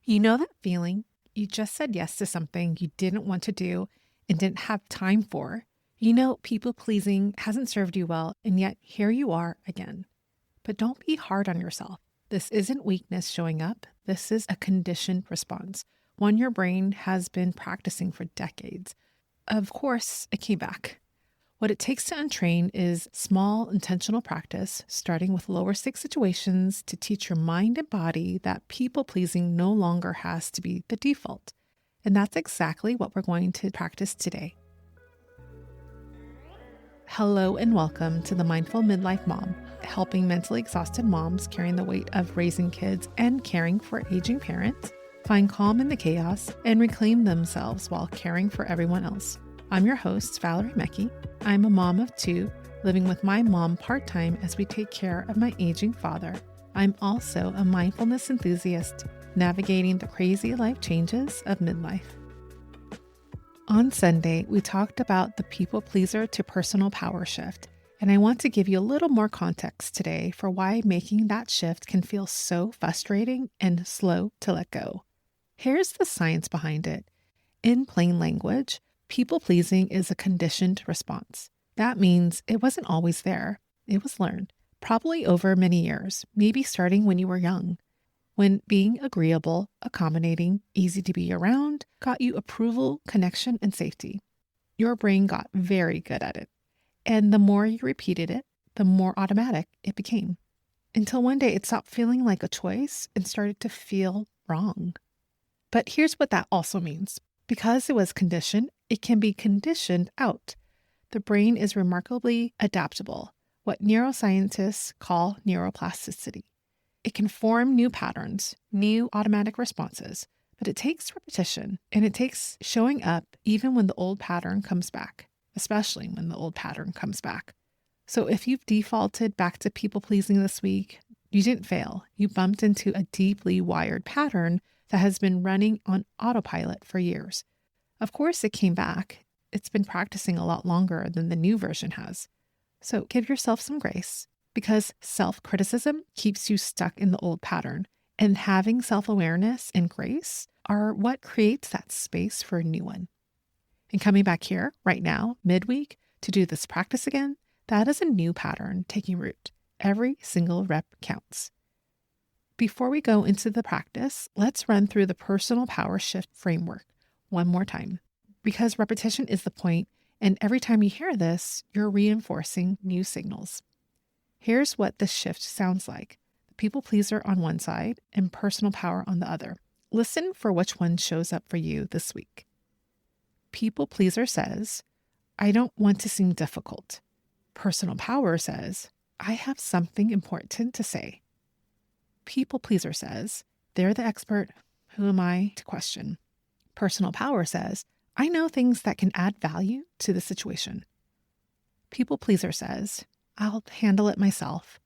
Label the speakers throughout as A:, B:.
A: You know that feeling? You just said yes to something you didn't want to do and didn't have time for. You know, people pleasing hasn't served you well, and yet here you are again. But don't be hard on yourself. This isn't weakness showing up. This is a conditioned response, one your brain has been practicing for decades. Of course, it came back. What it takes to untrain is small, intentional practice, starting with lower stakes situations to teach your mind and body that people pleasing no longer has to be the default. And that's exactly what we're going to practice today. Hello and welcome to the Mindful Midlife Mom, helping mentally exhausted moms carrying the weight of raising kids and caring for aging parents find calm in the chaos and reclaim themselves while caring for everyone else. I'm your host, Valerie. I'm a mom of two, living with my mom part-time as we take care of my aging father. I'm also a mindfulness enthusiast, navigating the crazy life changes of midlife. On Sunday, we talked about the people pleaser to personal power shift, and I want to give you a little more context today for why making that shift can feel so frustrating and slow to let go. Here's the science behind it. In plain language, people pleasing is a conditioned response. That means it wasn't always there. It was learned, probably over many years, maybe starting when you were young, when being agreeable, accommodating, easy to be around, got you approval, connection, and safety. Your brain got very good at it. And the more you repeated it, the more automatic it became. Until one day it stopped feeling like a choice and started to feel wrong. But here's what that also means. Because it was conditioned, it can be conditioned out. The brain is remarkably adaptable, what neuroscientists call neuroplasticity. It can form new patterns, new automatic responses, but it takes repetition and it takes showing up even when the old pattern comes back, especially when the old pattern comes back. So if you've defaulted back to people pleasing this week, you didn't fail. You bumped into a deeply wired pattern that has been running on autopilot for years. Of course, it came back. It's been practicing a lot longer than the new version has. So give yourself some grace, because self-criticism keeps you stuck in the old pattern, and having self-awareness and grace are what creates that space for a new one. And coming back here right now, midweek, to do this practice again, that is a new pattern taking root. Every single rep counts. Before we go into the practice, let's run through the personal power shift framework one more time, because repetition is the point, and every time you hear this, you're reinforcing new signals. Here's what this shift sounds like. The people pleaser on one side and personal power on the other. Listen for which one shows up for you this week. People pleaser says, I don't want to seem difficult. Personal power says, I have something important to say. People pleaser says, they're the expert. Who am I to question? Personal power says, I know things that can add value to the situation. People pleaser says, I'll handle it myself.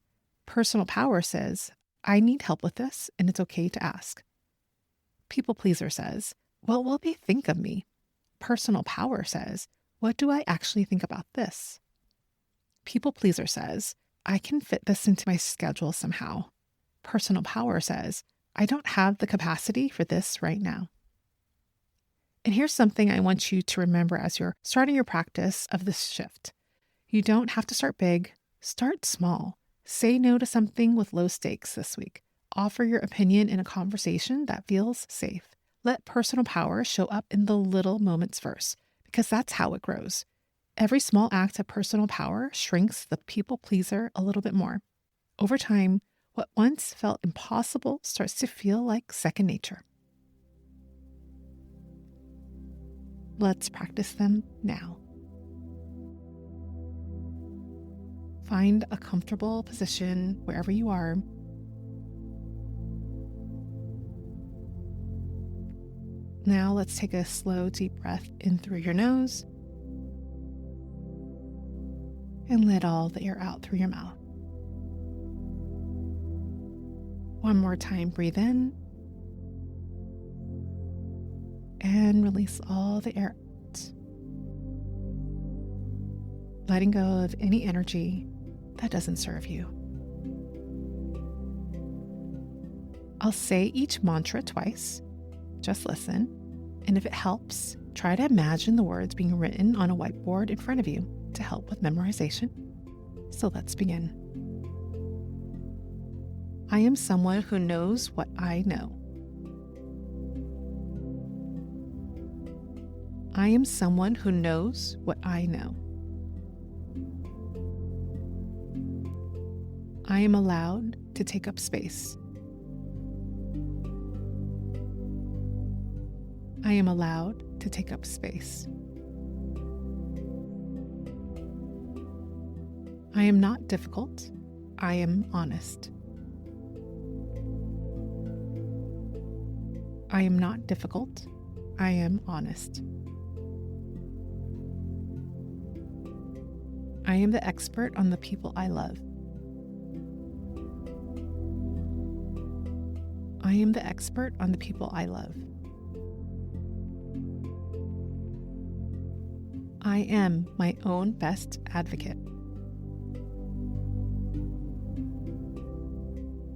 A: Personal power says, I need help with this and it's okay to ask. People pleaser says, what will they think of me? Personal power says, what do I actually think about this? People pleaser says, I can fit this into my schedule somehow. Personal power says, I don't have the capacity for this right now. And here's something I want you to remember as you're starting your practice of this shift. You don't have to start big. Start small. Say no to something with low stakes this week. Offer your opinion in a conversation that feels safe. Let personal power show up in the little moments first, because that's how it grows. Every small act of personal power shrinks the people pleaser a little bit more. Over time, what once felt impossible starts to feel like second nature. Let's practice them now. Find a comfortable position wherever you are. Now let's take a slow, deep breath in through your nose and let all the air out through your mouth. One more time, breathe in and release all the air out. Letting go of any energy that doesn't serve you. I'll say each mantra twice, just listen. And if it helps, try to imagine the words being written on a whiteboard in front of you to help with memorization. So let's begin. I am someone who knows what I know. I am someone who knows what I know. I am allowed to take up space. I am allowed to take up space. I am not difficult. I am honest. I am not difficult. I am honest. I am the expert on the people I love. I am the expert on the people I love. I am my own best advocate.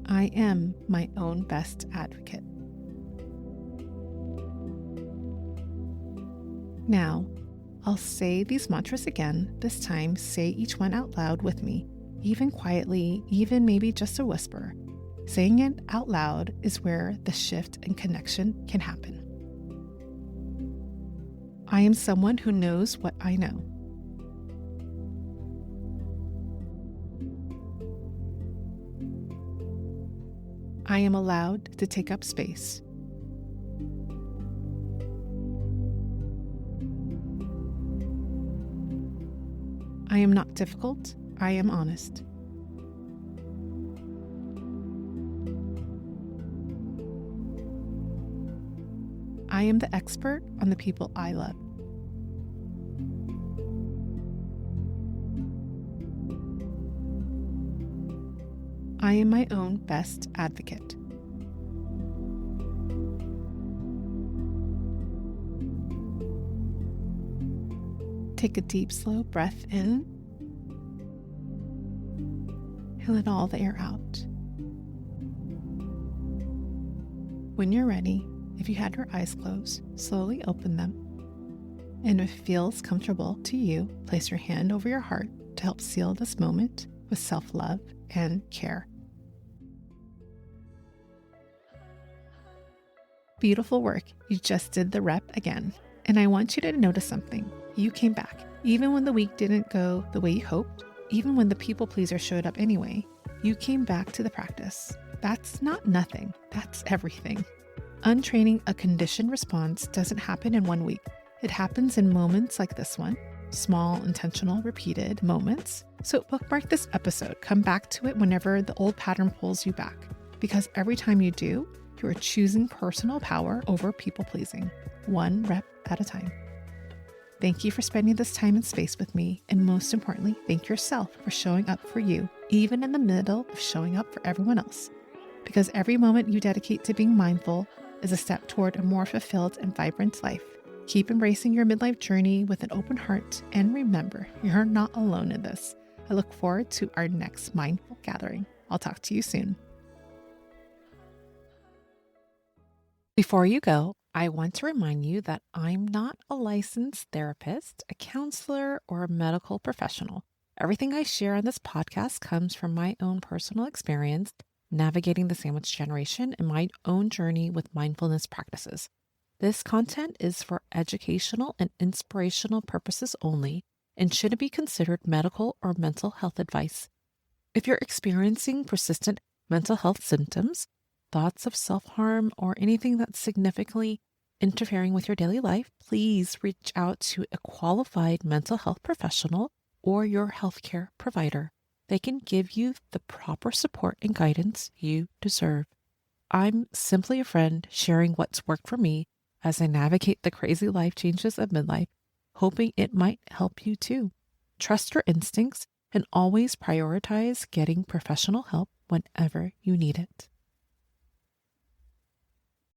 A: I am my own best advocate. Now, I'll say these mantras again. This time, say each one out loud with me, even quietly, even maybe just a whisper. Saying it out loud is where the shift and connection can happen. I am someone who knows what I know. I am allowed to take up space. I am not difficult. I am honest. I am the expert on the people I love. I am my own best advocate. Take a deep, slow breath in and let all the air out. When you're ready, if you had your eyes closed, slowly open them. And if it feels comfortable to you, place your hand over your heart to help seal this moment with self-love and care. Beautiful work. You just did the rep again. And I want you to notice something. You came back. Even when the week didn't go the way you hoped, even when the people pleaser showed up anyway, you came back to the practice. That's not nothing. That's everything. Untraining a conditioned response doesn't happen in 1 week. It happens in moments like this one, small, intentional, repeated moments. So bookmark this episode. Come back to it whenever the old pattern pulls you back. Because every time you do, you are choosing personal power over people pleasing, one rep at a time. Thank you for spending this time and space with me. And most importantly, thank yourself for showing up for you, even in the middle of showing up for everyone else. Because every moment you dedicate to being mindful is a step toward a more fulfilled and vibrant life. Keep embracing your midlife journey with an open heart. And remember, you're not alone in this. I look forward to our next mindful gathering. I'll talk to you soon. Before you go, I want to remind you that I'm not a licensed therapist, a counselor, or a medical professional. Everything I share on this podcast comes from my own personal experience navigating the sandwich generation and my own journey with mindfulness practices. This content is for educational and inspirational purposes only and shouldn't be considered medical or mental health advice. If you're experiencing persistent mental health symptoms, thoughts of self-harm, or anything that's significantly interfering with your daily life, please reach out to a qualified mental health professional or your healthcare provider. They can give you the proper support and guidance you deserve. I'm simply a friend sharing what's worked for me as I navigate the crazy life changes of midlife, hoping it might help you too. Trust your instincts and always prioritize getting professional help whenever you need it.